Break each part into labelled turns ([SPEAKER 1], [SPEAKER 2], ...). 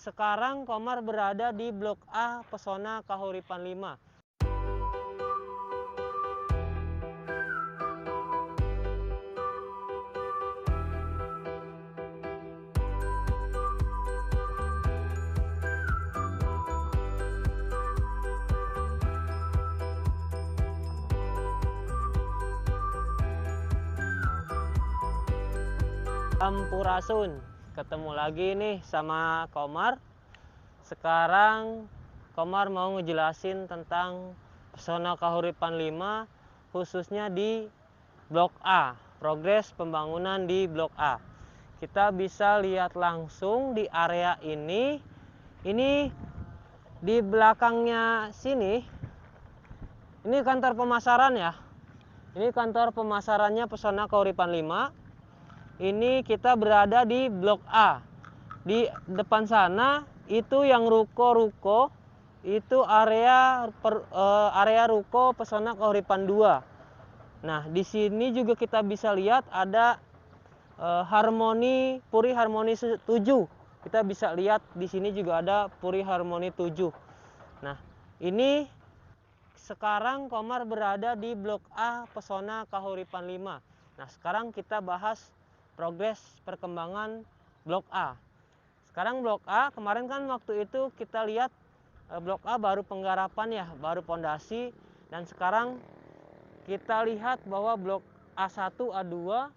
[SPEAKER 1] Sekarang Komar berada di Blok A Pesona Kahuripan 5. Sampurasun, ketemu lagi nih sama Komar. Sekarang Komar mau ngejelasin tentang Pesona Kahuripan 5, khususnya di Blok A, progres pembangunan di Blok A. Kita bisa lihat langsung di area ini di belakangnya sini, ini kantor pemasaran ya. Ini kantor pemasarannya Pesona Kahuripan 5. Ini kita berada di Blok A. Di depan sana itu yang ruko-ruko, itu area ruko Pesona Kahuripan 2. Nah, di sini juga kita bisa lihat ada Puri Harmoni 7. Kita bisa lihat di sini juga ada Puri Harmoni 7. Nah, ini sekarang Komar berada di Blok A Pesona Kahuripan 5. Nah, sekarang kita bahas progres perkembangan Blok A. Sekarang Blok A, kemarin kan waktu itu kita lihat Blok A baru penggarapan ya, baru pondasi. Dan sekarang kita lihat bahwa Blok A1, A2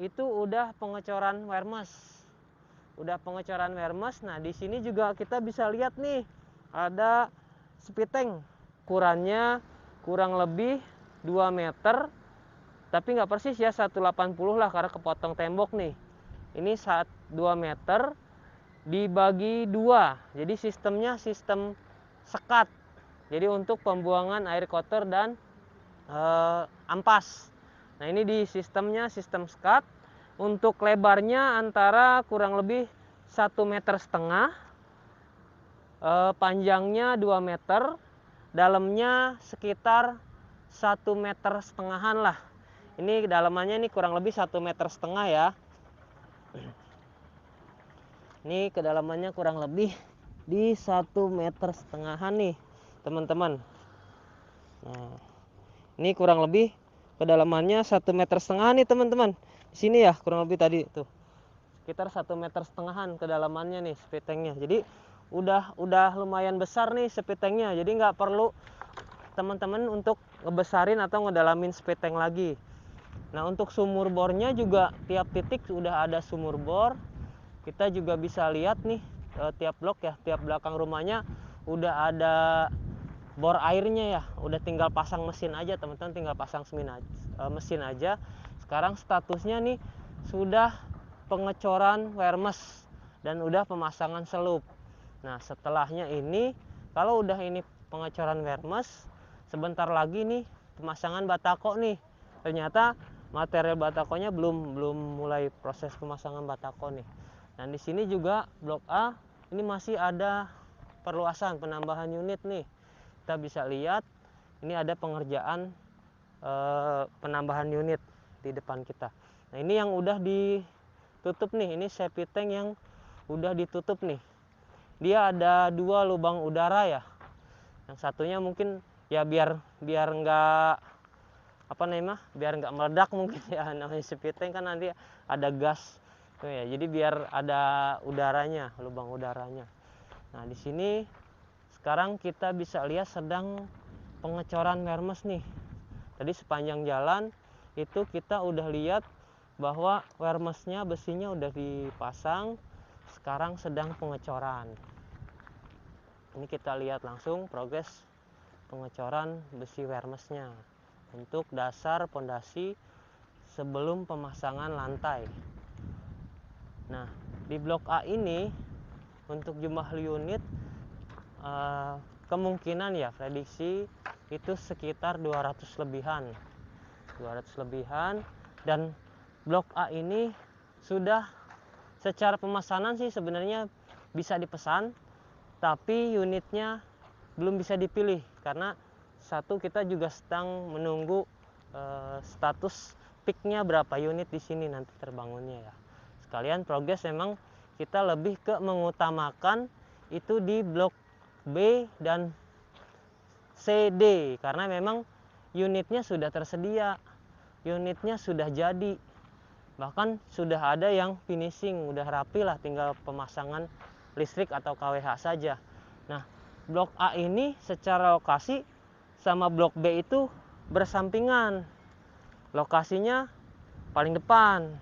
[SPEAKER 1] itu udah pengecoran wermes. Nah, di sini juga kita bisa lihat nih ada spiteng. Ukurannya kurang lebih 2 meter. Tapi nggak persis ya 180 lah karena kepotong tembok nih. Ini 2 meter dibagi 2. Jadi sistemnya sistem sekat. Jadi untuk pembuangan air kotor dan ampas. Nah, ini di sistemnya sistem sekat. Untuk lebarnya antara kurang lebih 1,5 meter, panjangnya 2 meter, dalamnya sekitar 1,5 meter lah. Ini kedalamannya ini kurang lebih 1,5 meter ya. Ini kedalamannya kurang lebih di 1,5 meter nih, teman-teman. Nah, ini kurang lebih kedalamannya 1,5 meter nih, teman-teman. Di sini ya kurang lebih tadi tuh. Sekitar 1,5 meter kedalamannya nih spitengnya. Jadi udah lumayan besar nih spitengnya. Jadi nggak perlu teman-teman untuk ngebesarin atau ngedalamin spiteng lagi. Nah, untuk sumur bornya juga tiap titik sudah ada sumur bor. Kita juga bisa lihat nih tiap blok ya, tiap belakang rumahnya udah ada bor airnya ya. Udah tinggal pasang mesin aja, teman-teman, tinggal pasang mesin aja. Sekarang statusnya nih sudah pengecoran wermes dan udah pemasangan selup. Nah, setelahnya ini kalau udah ini pengecoran wermes, sebentar lagi nih pemasangan batako nih. Ternyata material batakonya belum mulai proses pemasangan batako nih. Dan di sini juga Blok A ini masih ada perluasan penambahan unit nih. Kita bisa lihat ini ada pengerjaan penambahan unit di depan kita. Nah, ini yang udah ditutup nih. Ini septic tank yang udah ditutup nih. Dia ada 2 lubang udara ya. Yang satunya mungkin ya biar nggak biar nggak meledak mungkin ya, namanya septic tank kan nanti ada gas tuh ya, jadi biar ada udaranya, lubang udaranya. Nah, di sini sekarang kita bisa lihat sedang pengecoran wermes nih. Tadi sepanjang jalan itu kita udah lihat bahwa wermesnya, besinya udah dipasang, sekarang sedang pengecoran. Ini kita lihat langsung progres pengecoran besi wermesnya untuk dasar pondasi sebelum pemasangan lantai. Nah, di Blok A ini untuk jumlah unit kemungkinan ya prediksi itu sekitar 200 lebihan. Dan Blok A ini sudah secara pemesanan sih sebenarnya bisa dipesan, tapi unitnya belum bisa dipilih karena satu, kita juga sedang menunggu status peaknya berapa unit di sini nanti terbangunnya ya. Sekalian progres memang kita lebih ke mengutamakan itu di blok B dan CD, karena memang unitnya sudah tersedia, unitnya sudah jadi, bahkan sudah ada yang finishing, udah rapi lah, tinggal pemasangan listrik atau KWH saja. Nah, blok A ini secara lokasi sama blok B itu bersampingan, lokasinya paling depan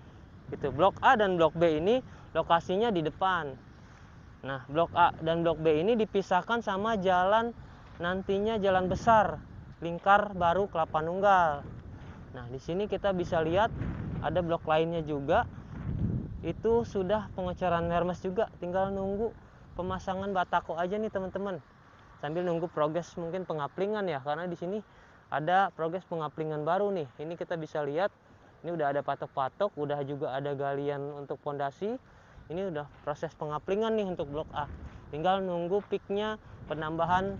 [SPEAKER 1] gitu. Blok A dan blok B ini lokasinya di depan. Nah, blok A dan blok B ini dipisahkan sama jalan, nantinya jalan besar lingkar baru Kelapa Nunggal. Nah, di sini kita bisa lihat ada blok lainnya juga, itu sudah pengecoran hermes juga, tinggal nunggu pemasangan batako aja nih teman-teman, sambil nunggu progres mungkin pengaplingan ya, karena di sini ada progres pengaplingan baru nih. Ini kita bisa lihat ini udah ada patok-patok, udah juga ada galian untuk pondasi. Ini udah proses pengaplingan nih untuk blok A, tinggal nunggu peaknya, penambahan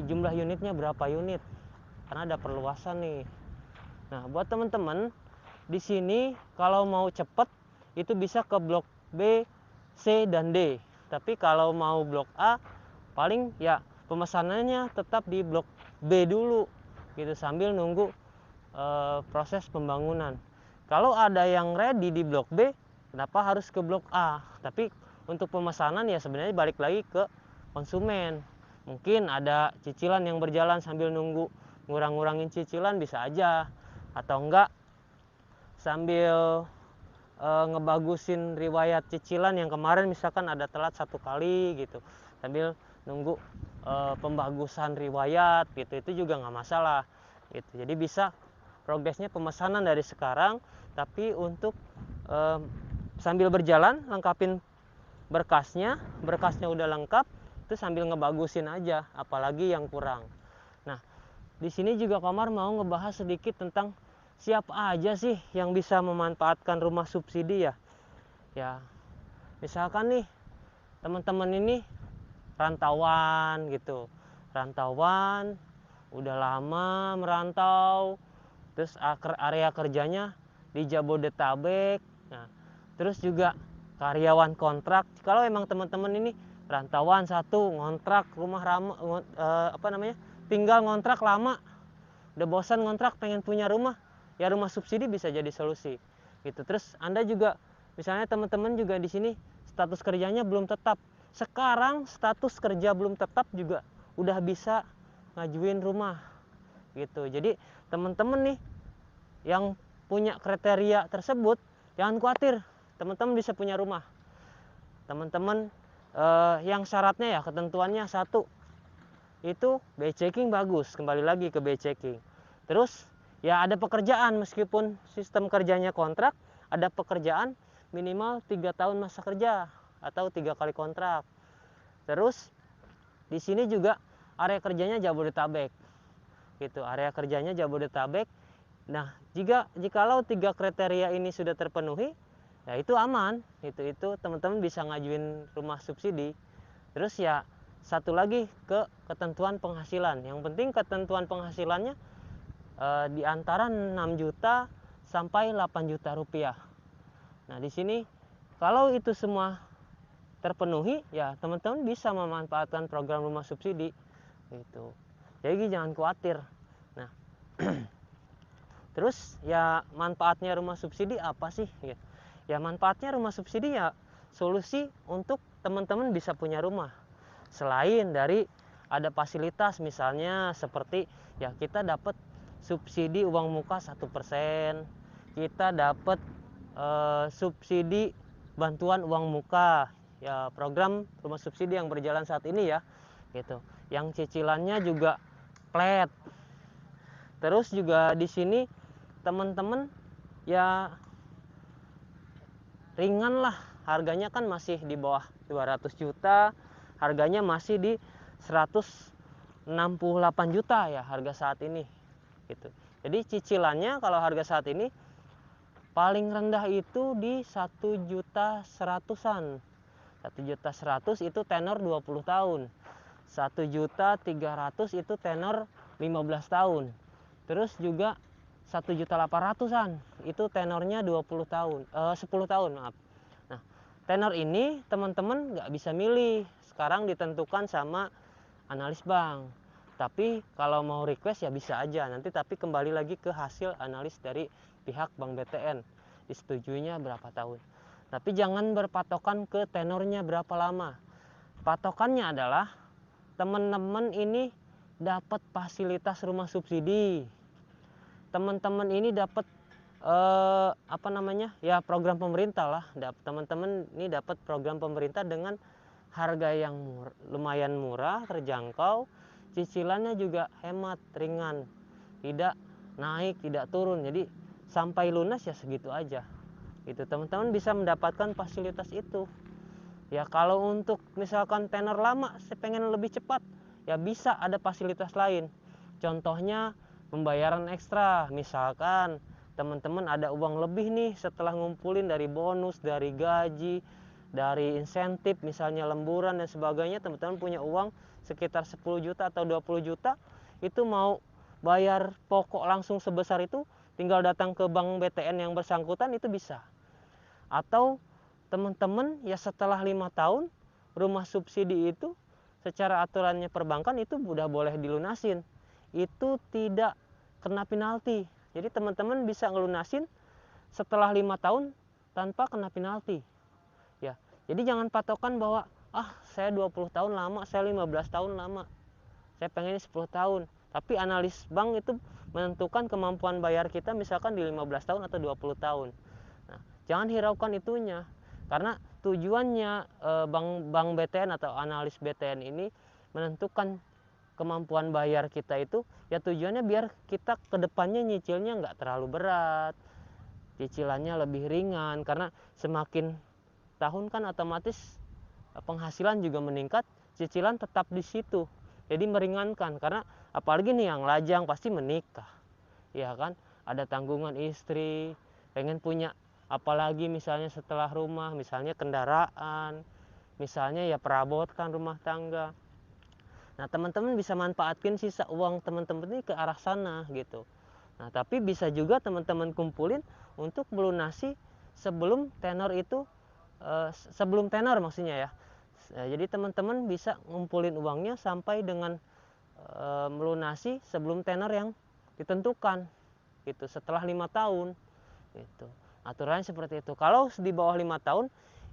[SPEAKER 1] jumlah unitnya berapa unit, karena ada perluasan nih. Nah, buat teman-teman di sini kalau mau cepet itu bisa ke blok B, C, dan D. Tapi kalau mau blok A, paling ya pemesanannya tetap di blok B dulu gitu, sambil nunggu proses pembangunan. Kalau ada yang ready di blok B, kenapa harus ke blok A? Tapi untuk pemesanan ya sebenarnya balik lagi ke konsumen. Mungkin ada cicilan yang berjalan sambil nunggu, ngurang-ngurangin cicilan bisa aja, atau enggak sambil ngebagusin riwayat cicilan yang kemarin misalkan ada telat 1 kali gitu, sambil nunggu pembagusan riwayat gitu, itu juga nggak masalah gitu. Jadi bisa progresnya pemesanan dari sekarang, tapi untuk sambil berjalan lengkapin berkasnya udah lengkap, itu sambil ngebagusin aja apalagi yang kurang. Nah, di sini juga Komar mau ngebahas sedikit tentang siapa aja sih yang bisa memanfaatkan rumah subsidi ya. Ya, misalkan nih teman-teman ini rantauan gitu. Rantauan udah lama merantau, terus area kerjanya di Jabodetabek. Nah, terus juga karyawan kontrak. Kalau emang teman-teman ini rantauan satu, ngontrak rumah tinggal ngontrak lama, udah bosan ngontrak, pengen punya rumah, ya rumah subsidi bisa jadi solusi gitu. Terus Anda juga misalnya teman-teman juga di sini status kerjanya belum tetap, sekarang status kerja belum tetap juga udah bisa ngajuin rumah gitu. Jadi teman-teman nih yang punya kriteria tersebut, jangan khawatir, teman-teman bisa punya rumah. Teman-teman yang syaratnya ya, ketentuannya satu, itu BI checking bagus, kembali lagi ke BI checking. Terus ya ada pekerjaan, meskipun sistem kerjanya kontrak, ada pekerjaan minimal 3 tahun masa kerja atau 3 kali kontrak. Terus di sini juga area kerjanya Jabodetabek gitu, area kerjanya Jabodetabek. Nah, jikalau 3 kriteria ini sudah terpenuhi, ya itu aman, itu teman-teman bisa ngajuin rumah subsidi. Terus ya satu lagi ke ketentuan penghasilan. Yang penting ketentuan penghasilannya di antara 6 juta sampai 8 juta rupiah. Nah, di sini kalau itu semua terpenuhi, ya teman-teman bisa memanfaatkan program rumah subsidi gitu. Jadi jangan khawatir. Nah, terus ya manfaatnya rumah subsidi apa sih? Ya manfaatnya rumah subsidi ya solusi untuk teman-teman bisa punya rumah. Selain dari ada fasilitas, misalnya seperti ya kita dapat subsidi uang muka 1%, kita dapat subsidi bantuan uang muka, ya program rumah subsidi yang berjalan saat ini ya gitu, yang cicilannya juga flat. Terus juga di sini teman-teman ya ringan lah, harganya kan masih di bawah 200 juta, harganya masih di 168 juta ya harga saat ini gitu. Jadi cicilannya kalau harga saat ini paling rendah itu di 1 juta 100-an. 1 juta 100 itu tenor 20 tahun. 1 juta 300 itu tenor 15 tahun. Terus juga 1 juta 800-an itu tenornya 10 tahun, maaf. Nah, tenor ini teman-teman nggak bisa milih, sekarang ditentukan sama analis bank. Tapi kalau mau request ya bisa aja nanti, tapi kembali lagi ke hasil analis dari pihak Bank BTN, disetujuinya berapa tahun. Tapi jangan berpatokan ke tenornya berapa lama. Patokannya adalah teman-teman ini dapat fasilitas rumah subsidi, teman-teman ini dapat apa namanya ya, program pemerintah lah. Teman-teman ini dapat program pemerintah dengan harga yang lumayan murah, terjangkau, cicilannya juga hemat, ringan, tidak naik, tidak turun. Jadi sampai lunas ya segitu aja. Itu teman-teman bisa mendapatkan fasilitas itu. Ya kalau untuk misalkan tenor lama, saya pengen lebih cepat, ya bisa ada fasilitas lain. Contohnya pembayaran ekstra, misalkan teman-teman ada uang lebih nih setelah ngumpulin dari bonus, dari gaji, dari insentif, misalnya lemburan dan sebagainya, teman-teman punya uang sekitar 10 juta atau 20 juta, itu mau bayar pokok langsung sebesar itu, tinggal datang ke bank BTN yang bersangkutan itu bisa. Atau teman-teman ya setelah 5 tahun rumah subsidi itu secara aturannya perbankan itu udah boleh dilunasin, itu tidak kena penalti. Jadi teman-teman bisa ngelunasin setelah 5 tahun tanpa kena penalti ya. Jadi jangan patokan bahwa saya 20 tahun lama, saya 15 tahun lama, saya pengen 10 tahun. Tapi analis bank itu menentukan kemampuan bayar kita misalkan di 15 tahun atau 20 tahun. Nah, jangan hiraukan itunya. Karena tujuannya bank BTN atau analis BTN ini menentukan kemampuan bayar kita itu, ya tujuannya biar kita kedepannya nyicilnya nggak terlalu berat, cicilannya lebih ringan. Karena semakin tahun kan otomatis penghasilan juga meningkat, cicilan tetap di situ. Jadi meringankan, karena apalagi nih yang lajang pasti menikah, ya kan? Ada tanggungan istri, pengen punya apalagi misalnya setelah rumah, misalnya kendaraan, misalnya ya perabotan rumah tangga. Nah teman-teman bisa manfaatkan sisa uang teman-teman ini ke arah sana gitu. Nah tapi bisa juga teman-teman kumpulin untuk melunasi sebelum tenor itu, sebelum tenor maksudnya ya. Jadi teman-teman bisa ngumpulin uangnya sampai dengan melunasi sebelum tenor yang ditentukan gitu, setelah 5 tahun gitu. Aturannya seperti itu. Kalau di bawah 5 tahun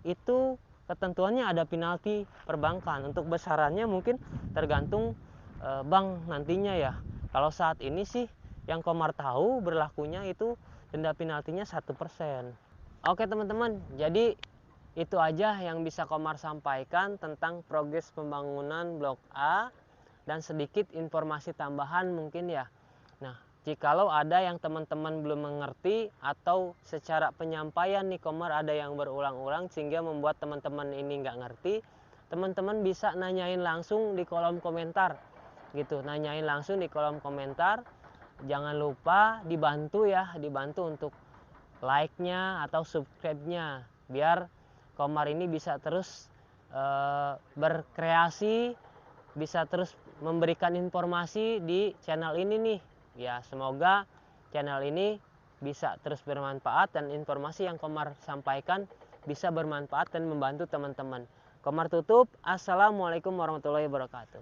[SPEAKER 1] itu ketentuannya ada penalti perbankan. Untuk besarannya mungkin tergantung bank nantinya ya. Kalau saat ini sih yang Komar tahu berlakunya itu denda penaltinya 1%. Oke teman-teman, jadi itu aja yang bisa Komar sampaikan tentang progres pembangunan Blok A dan sedikit informasi tambahan mungkin ya. Nah, jikalau ada yang teman-teman belum mengerti atau secara penyampaian nih Komar ada yang berulang-ulang sehingga membuat teman-teman ini nggak ngerti, teman-teman bisa nanyain langsung di kolom komentar gitu, nanyain langsung di kolom komentar. Jangan lupa dibantu ya, dibantu untuk like-nya atau subscribe-nya biar Komar ini bisa terus berkreasi, bisa terus memberikan informasi di channel ini nih. Ya, semoga channel ini bisa terus bermanfaat dan informasi yang Komar sampaikan bisa bermanfaat dan membantu teman-teman. Komar tutup. Assalamualaikum warahmatullahi wabarakatuh.